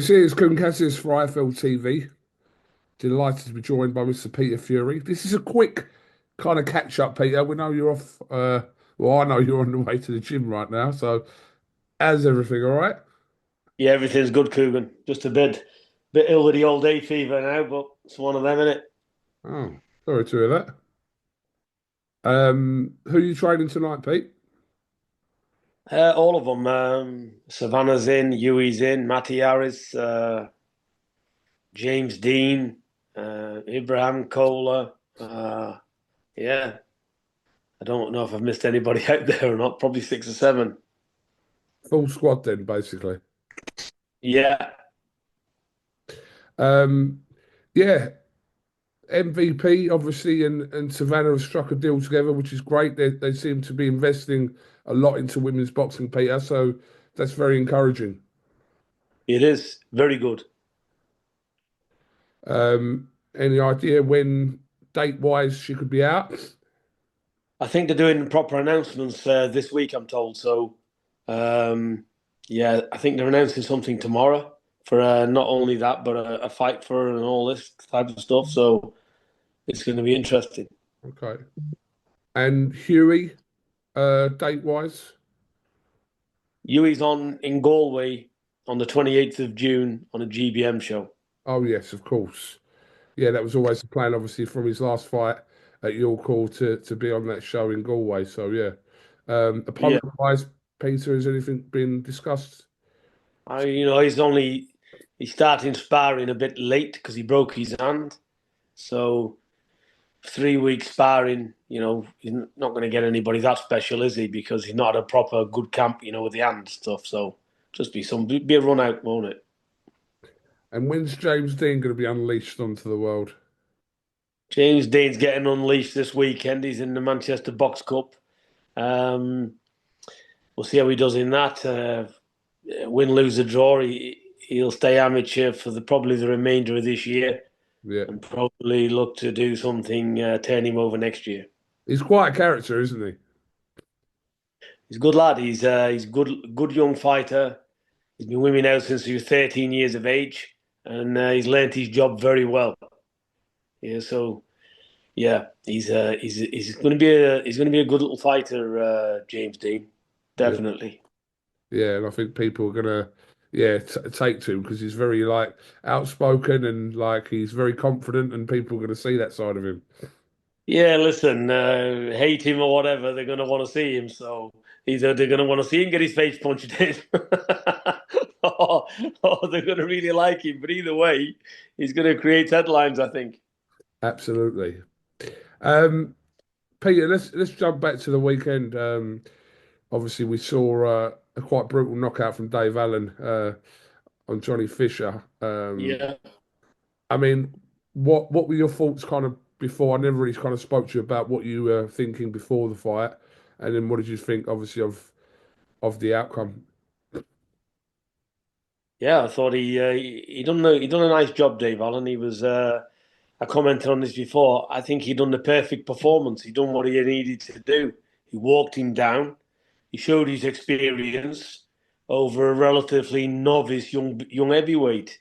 This is KUGAN CASSIUS for IFLTV. Delighted to be joined by Mr. Peter Fury. This is a quick kind of catch up, Peter. We know you're off. Well, I know you're on the way to the gym right now. So, how's everything? All right? Yeah, everything's good, Coogan. Just a bit ill with the old hay fever now, but it's one of them, innit? Oh, sorry to hear that. Who are you training tonight, Pete? All of them. Savannah's in, Hughie's in, Matty Harris, James Dean, Ibrahim Kohler. Yeah, I don't know if I've missed anybody out there or not. Probably six or seven. Full squad then, basically. Yeah, Um, yeah, MVP obviously and Savannah have struck a deal together, which is great. They seem to be investing a lot into women's boxing, Peter. So that's very encouraging. it is very good. Any idea when date wise she could be out? I think they're doing proper announcements this week, I'm told. So, um, yeah, I think they're announcing something tomorrow for not only that, but a fight for her and all this type of stuff. So it's going to be interesting. Okay. And Hughie, date wise? Yui's on in Galway on the 28th of June on a GBM show. Oh yes, of course. Yeah, that was always the plan, obviously, from his last fight at York Hall to be on that show in Galway. So yeah. Yeah, Opponent wise, Peter, has anything been discussed? he's starting sparring a bit late because he broke his hand. So 3 weeks sparring, he's not going to get anybody that special, is he? Because he's not a proper good camp, with the hand stuff. So just be a run out, won't it? And when's James Dean going to be unleashed onto the world? James Dean's getting unleashed this weekend. He's in the Manchester Box Cup. Um, we'll see how he does in that. Win, lose, or draw. He'll stay amateur for probably the remainder of this year Yeah. and probably look to do something, turn him over next year. He's quite a character, isn't he? He's a good lad. He's good young fighter. He's been with me now since he was 13 years of age, and he's learnt his job very well. Yeah, so yeah, he's going to be a good little fighter, James Dean, Yeah. definitely. Yeah, and I think people are gonna, yeah, take to him because he's very like outspoken and like he's very confident, and people are gonna see that side of him. Yeah, listen, hate him or whatever, they're going to want to see him. So either they're going to want to see him get his face punched in, or, or they're going to really like him. But either way, he's going to create headlines, I think. Absolutely. Um, Peter, let's jump back to the weekend. Obviously, we saw a quite brutal knockout from Dave Allen on Johnny Fisher. Yeah. I mean, what were your thoughts kind of before? I never really kind of spoke to you about what you were thinking before the fight, and then what did you think, obviously, of the outcome? Yeah, I thought he done a nice job, Dave Allen. He was I commented on this before. I think he done the perfect performance. He done what he needed to do. He walked him down. He showed his experience over a relatively novice young heavyweight,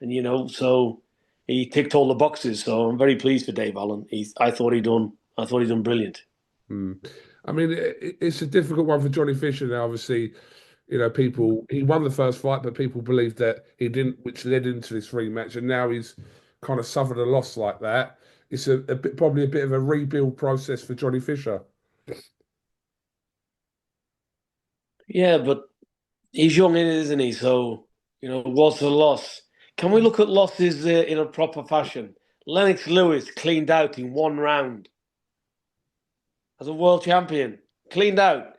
and so he ticked all the boxes. So I'm very pleased for Dave Allen. I thought he done brilliant. Hmm. I mean, it's a difficult one for Johnny Fisher now. Obviously, people he won the first fight, but people believed that he didn't, which led into this rematch, and now he's kind of suffered a loss like that. It's a bit, probably a bit of a rebuild process for Johnny Fisher. Yeah, but he's young, isn't he? So what's the loss? Can we look at losses in a proper fashion? Lennox Lewis cleaned out in 1 round as a world champion. Cleaned out.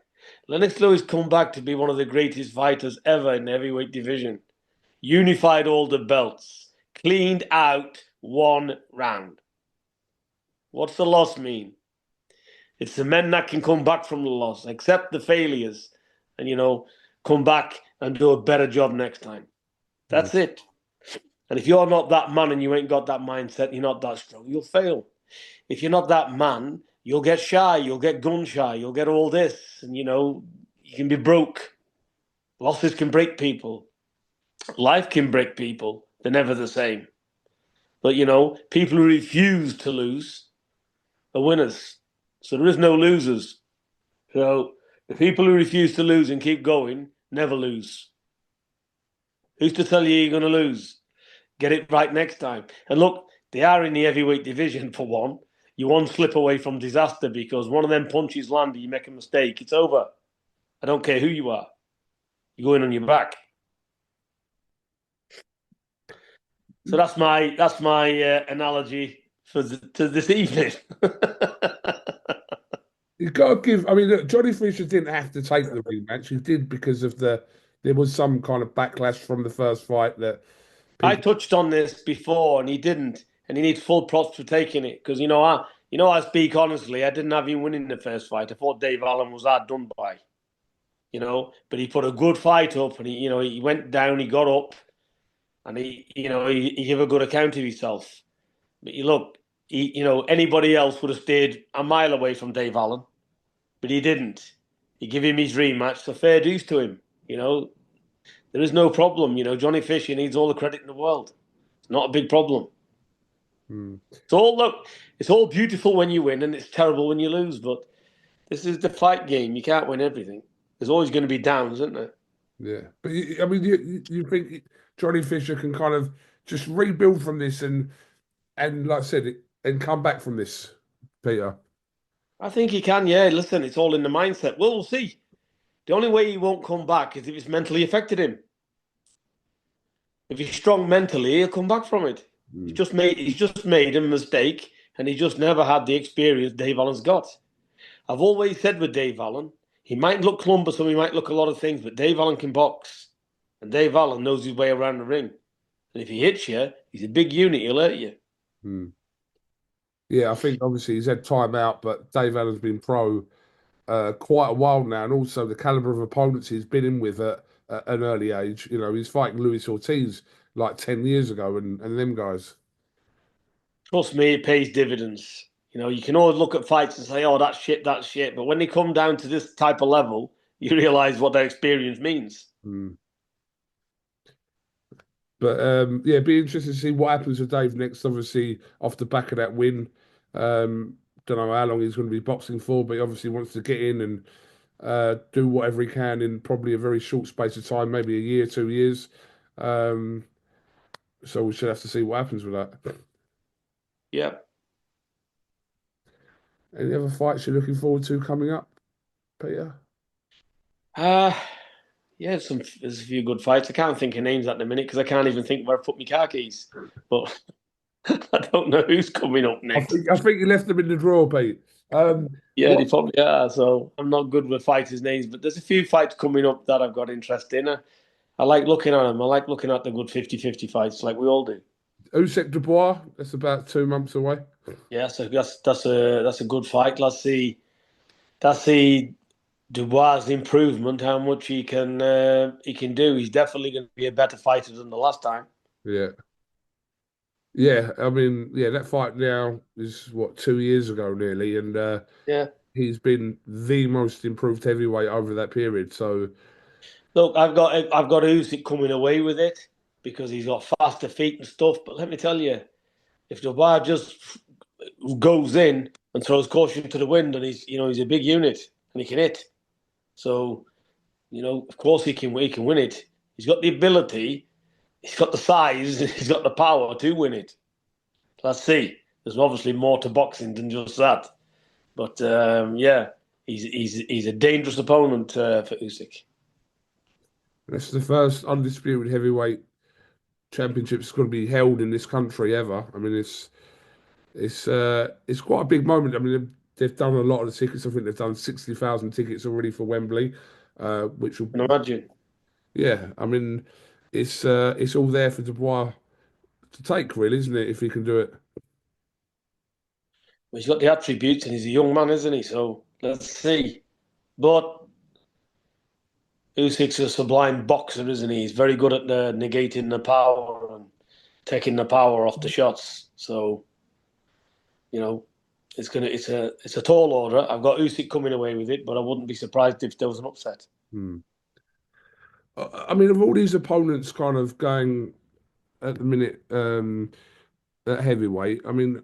Lennox Lewis come back to be one of the greatest fighters ever in the heavyweight division. Unified all the belts. Cleaned out 1 round. What's the loss mean? It's the men that can come back from the loss, accept the failures, and come back and do a better job next time. Mm. That's it. And if you're not that man and you ain't got that mindset, you're not that strong, you'll fail. If you're not that man, you'll get shy, you'll get gun shy, you'll get all this, and you can be broke. Losses can break people. Life can break people. They're never the same. But, people who refuse to lose are winners. So there is no losers. So the people who refuse to lose and keep going never lose. Who's to tell you you're going to lose? Get it right next time. And look, they are in the heavyweight division for one. You one slip away from disaster because one of them punches land, you make a mistake, it's over. I don't care who you are. You're going on your back. So that's my analogy to this evening. You've got to give. I mean, look, Johnny Fisher didn't have to take the rematch. He did because of there was some kind of backlash from the first fight that I people. touched on this before, and he didn't, and he needs full props for taking it because I speak honestly. I didn't have him winning the first fight. I thought Dave Allen was hard done by, but he put a good fight up, and he went down, he got up, and he gave a good account of himself. But you look, anybody else would have stayed a mile away from Dave Allen, but he didn't. He gave him his rematch, so fair dues to him. There is no problem. Johnny Fisher needs all the credit in the world. It's not a big problem. Hmm. It's all beautiful when you win, and it's terrible when you lose. But this is the fight game. You can't win everything. There's always going to be downs, isn't there? Yeah, but I mean, you think Johnny Fisher can kind of just rebuild from this and like I said, and come back from this, Peter? I think he can. Yeah, listen, it's all in the mindset. Well, we'll see. The only way he won't come back is if it's mentally affected him. If he's strong mentally, he'll come back from it. Hmm. He's just made a mistake, and he just never had the experience Dave Allen's got. I've always said with Dave Allen, he might look cumbersome, he might look a lot of things, but Dave Allen can box, and Dave Allen knows his way around the ring. And if he hits you, he's a big unit. He'll hurt you. Hmm. Yeah, I think obviously he's had time out, but Dave Allen's been pro quite a while now, and also the caliber of opponents he's been in with at an early age. He's fighting Luis Ortiz like 10 years ago, and them guys. Trust me, it pays dividends. You can always look at fights and say, "Oh, that's shit, that's shit." But when they come down to this type of level, you realise what their experience means. Mm. But yeah, be interested to see what happens with Dave next. Obviously, off the back of that win, don't know how long he's going to be boxing for, but he obviously wants to get in and do whatever he can in probably a very short space of time, maybe a year, 2 years. Um, so we should have to see what happens with that. Yeah. Any other fights you're looking forward to coming up, Peter? Uh yeah, there's a few good fights. I can't think of names at the minute because I can't even think where I put my car keys. But I don't know who's coming up I next. think I think you left them in the drawer, Pete. Yeah, What they probably are. So I'm not good with fighters' names, but there's a few fights coming up that I've got interest in. I like looking at them. I like looking at the good 50-50 fights like we all do. Usyk Dubois? That's about 2 months away. Yeah, so that's a good fight. Let's see Dubois' improvement, how much he can do. He's definitely going to be a better fighter than the last time. Yeah. Yeah, I mean, yeah, that fight now is what 2 years ago nearly, and Yeah. he's been the most improved heavyweight over that period. So, Look, I've got Usyk coming away with it because he's got faster feet and stuff. But let me tell you, if Dubois just goes in and throws caution to the wind, and he's a big unit and he can hit. So of course he can win it. He's got the ability, he's got the size, he's got the power to win it. Let's see. There's obviously more to boxing than just that. But yeah, he's a dangerous opponent for Usyk. that's the first undisputed heavyweight championship that's going to be held in this country ever. I mean, it's quite a big moment. I mean, they've done a lot of the tickets. I think they've done 60,000 tickets already for Wembley, which will, Can you imagine? yeah. I mean, it's all there for Dubois to take, really, isn't it? If he can do it. Well, he's got the attributes, and he's a young man, isn't he? So let's see. But Usyk's a sublime boxer, isn't he? He's very good at negating the power and taking the power off the shots. So you know, it's a tall order. I've got Usyk coming away with it, but I wouldn't be surprised if there was an upset. Hmm. I mean, of all these opponents kind of going at the minute at heavyweight, I mean,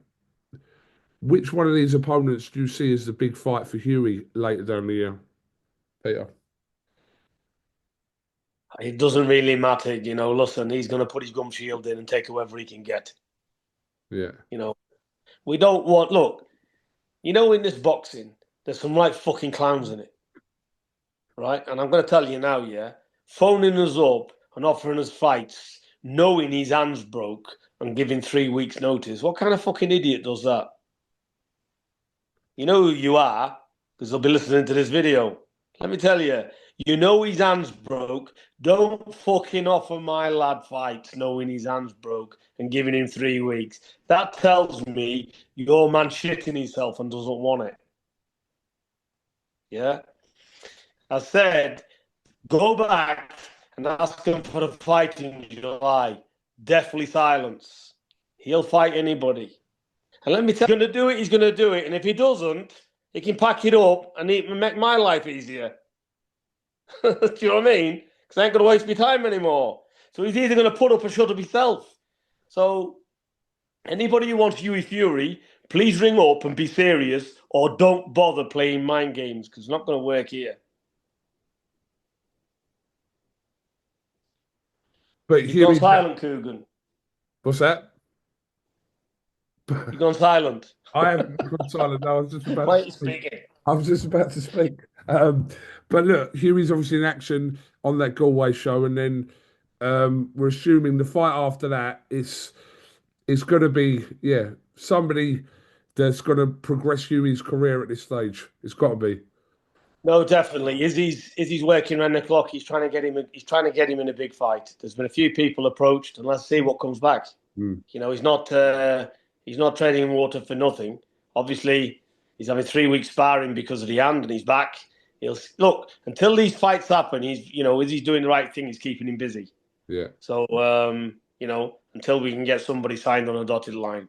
which one of these opponents do you see as the big fight for Hughie later down the year, Peter? It doesn't really matter, listen, he's going to put his gum shield in and take whoever he can get. Yeah. We don't want, look, in this boxing, there's some right fucking clowns in it, right? And I'm going to tell you now, yeah, phoning us up and offering us fights, knowing his hands broke and giving 3 weeks notice. What kind of fucking idiot does that? You know who you are, because they'll be listening to this video. Let me tell you, his hands broke. Don't fucking offer my lad fights knowing his hands broke and giving him 3 weeks. That tells me your man shitting himself and doesn't want it. Yeah? I said, go back and ask him for a fight in July. Deathly silence. He'll fight anybody. And let me tell you, he's going to do it, he's going to do it. And if he doesn't, he can pack it up and make my life easier. Do you know what I mean? Because I ain't going to waste my time anymore. So he's either going to put up or shut up himself. So anybody who wants Hughie Fury, please ring up and be serious, or don't bother playing mind games, because it's not going to work here. But You've gone silent, KUGAN. What's that? You've gone silent. I haven't gone silent. No, I was just about Why are to you speak. speaking? I was just about to speak. But look, Hughie's obviously in action on that Galway show, and then we're assuming the fight after that is going to be somebody that's going to progress Hughie's career at this stage. It's got to be. No, definitely. Izzy's working around the clock. He's trying to get him. He's trying to get him in a big fight. There's been a few people approached, and let's see what comes back. Mm. He's not treading in water for nothing. Obviously, he's having 3 weeks sparring because of the hand, and he's back. He'll look until these fights happen. Izzy's doing the right thing. He's keeping him busy. Yeah. So until we can get somebody signed on a dotted line.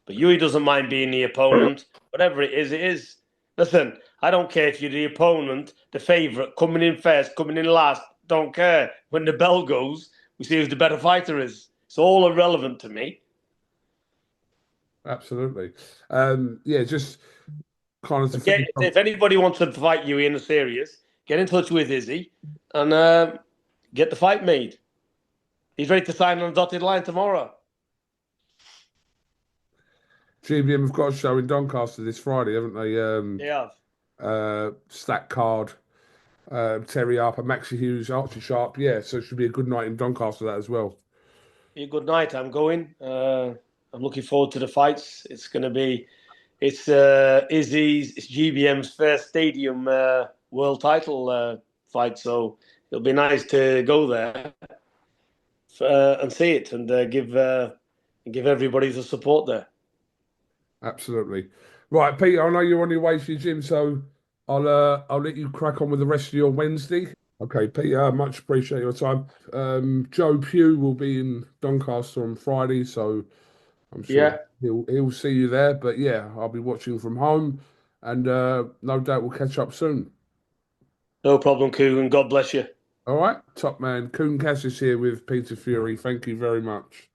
But Hughie doesn't mind being the opponent. Whatever it is, it is. Listen, I don't care if you're the opponent, the favourite, coming in first, coming in last. Don't care. When the bell goes, we see who the better fighter is. It's all irrelevant to me. Absolutely. Just kind of If anybody wants to fight Hughie in a series, get in touch with Izzy and get the fight made. He's ready to sign on the dotted line tomorrow. GBM have got a show in Doncaster this Friday, haven't they? They have. Stack Card, Terry Harper, Maxie Hughes, Archie Sharp. Yeah, so it should be a good night in Doncaster that as well. Be a good night. I'm going. I'm looking forward to the fights. It's Izzy's, it's GBM's first stadium world title fight, so it'll be nice to go there and see it and give everybody the support there. Absolutely. Right, Peter, I know you're on your way to your gym, so I'll let you crack on with the rest of your Wednesday. Okay, Peter, much appreciate your time. Joe Pugh will be in Doncaster on Friday, so I'm sure he'll see you there. But yeah, I'll be watching from home, and no doubt we'll catch up soon. No problem, KUGAN. God bless you. All right, top man. CASSIUS here with Peter Fury. Thank you very much.